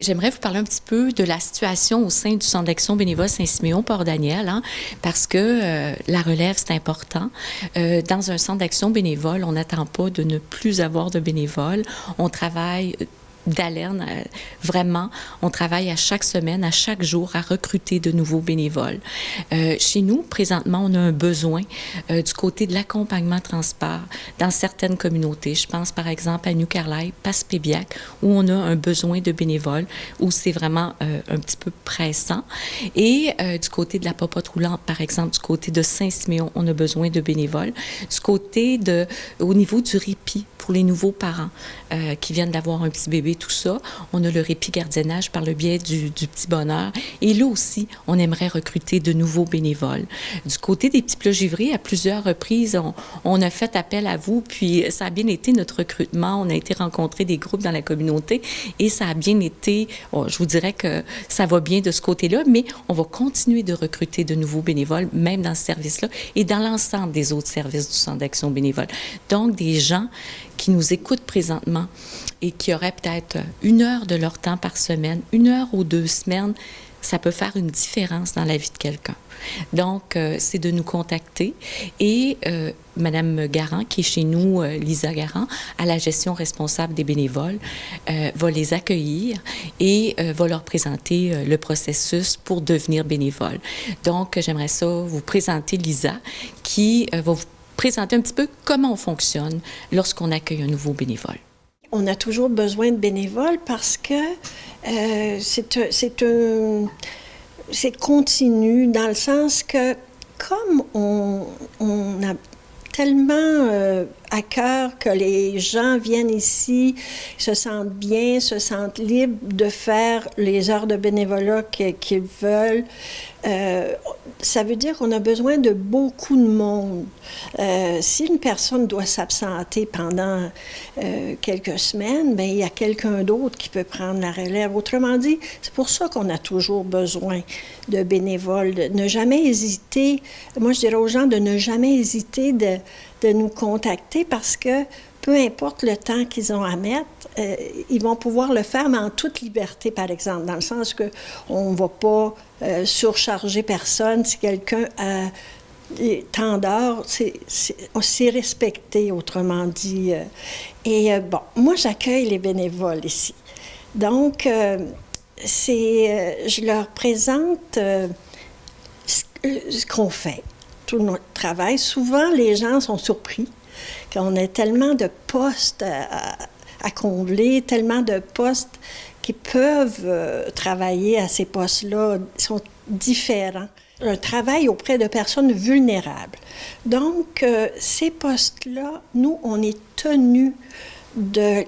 J'aimerais vous parler un petit peu de la situation au sein du Centre d'action bénévole Saint-Siméon-Port-Daniel, parce que la relève, c'est important. Dans un centre d'action bénévole, on n'attend pas de ne plus avoir de bénévoles. On travaille d'haleine, vraiment, on travaille à chaque semaine, à chaque jour, à recruter de nouveaux bénévoles. Chez nous, présentement, on a un besoin du côté de l'accompagnement transport dans certaines communautés. Je pense par exemple à New Carlisle, Passepébiac, où on a un besoin de bénévoles, où c'est vraiment un petit peu pressant. Et du côté de la popote roulante, par exemple, du côté de Saint-Siméon, on a besoin de bénévoles. Du côté au niveau du répit pour les nouveaux parents qui viennent d'avoir un petit bébé, tout ça, on a le répit gardiennage par le biais du Petit Bonheur. Et là aussi, on aimerait recruter de nouveaux bénévoles. Du côté des petits plats givrés, à plusieurs reprises, on a fait appel à vous, puis ça a bien été notre recrutement. On a été rencontrer des groupes dans la communauté et ça a bien été, je vous dirais que ça va bien de ce côté-là, mais on va continuer de recruter de nouveaux bénévoles, même dans ce service-là et dans l'ensemble des autres services du Centre d'action bénévole. Donc, des gens qui nous écoutent présentement et qui auraient peut-être 1 heure de leur temps par semaine, 1 heure ou 2 semaines, ça peut faire une différence dans la vie de quelqu'un. Donc, c'est de nous contacter et Madame Garand, qui est chez nous, Lisa Garand, à la gestion responsable des bénévoles, va les accueillir et va leur présenter le processus pour devenir bénévole. Donc, j'aimerais ça vous présenter Lisa, qui va vous présenter un petit peu comment on fonctionne lorsqu'on accueille un nouveau bénévole. On a toujours besoin de bénévoles parce que c'est continu dans le sens que comme on a tellement à cœur que les gens viennent ici, se sentent bien, se sentent libres de faire les heures de bénévolat qu'ils veulent. Ça veut dire qu'on a besoin de beaucoup de monde. Si une personne doit s'absenter pendant quelques semaines, bien, il y a quelqu'un d'autre qui peut prendre la relève. Autrement dit, c'est pour ça qu'on a toujours besoin de bénévoles. De ne jamais hésiter, moi je dirais aux gens de ne jamais hésiter de nous contacter parce que peu importe le temps qu'ils ont à mettre, ils vont pouvoir le faire, mais en toute liberté, par exemple, dans le sens qu'on ne va pas surcharger personne. Si quelqu'un a tant d'heures, c'est respecté, autrement dit. Bon, moi, j'accueille les bénévoles ici. Donc, je leur présente ce qu'on fait, tout notre travail. Souvent, les gens sont surpris qu'on a tellement de postes à combler, tellement de postes qui peuvent travailler à ces postes-là, sont différents. Un travail auprès de personnes vulnérables. Donc, ces postes-là, nous, on est tenus de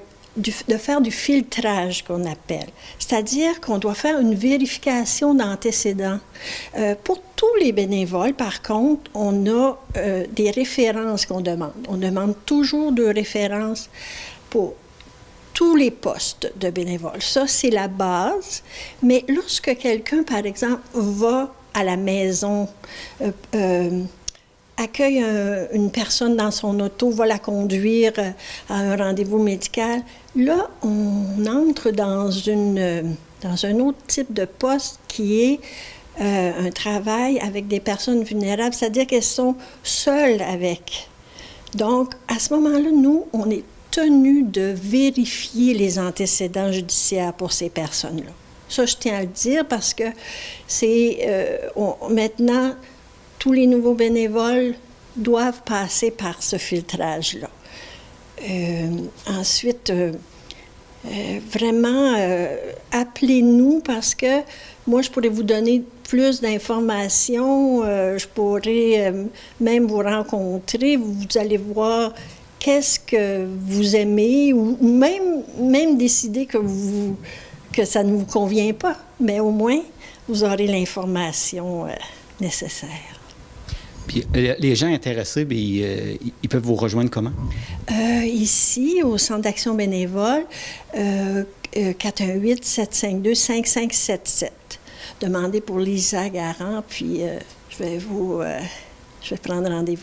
faire du filtrage qu'on appelle. C'est-à-dire qu'on doit faire une vérification d'antécédents. Pour tous les bénévoles, par contre, on a des références qu'on demande. On demande toujours de références pour tous les postes de bénévoles. Ça, c'est la base. Mais lorsque quelqu'un, par exemple, va à la maison, accueille une personne dans son auto, va la conduire à un rendez-vous médical, là, on entre dans un autre type de poste qui est un travail avec des personnes vulnérables, c'est-à-dire qu'elles sont seules avec. Donc, à ce moment-là, nous, on est tenus de vérifier les antécédents judiciaires pour ces personnes-là. Ça, je tiens à le dire parce que maintenant, tous les nouveaux bénévoles doivent passer par ce filtrage-là. Ensuite, vraiment, appelez-nous parce que moi, je pourrais vous donner plus d'informations. Je pourrais même vous rencontrer. Vous allez voir qu'est-ce que vous aimez ou même décider que ça ne vous convient pas. Mais au moins, vous aurez l'information nécessaire. Puis les gens intéressés, ils peuvent vous rejoindre comment? Ici, au Centre d'action bénévole, 418-752-5577. Demandez pour Lisa Garand, puis je vais prendre rendez-vous.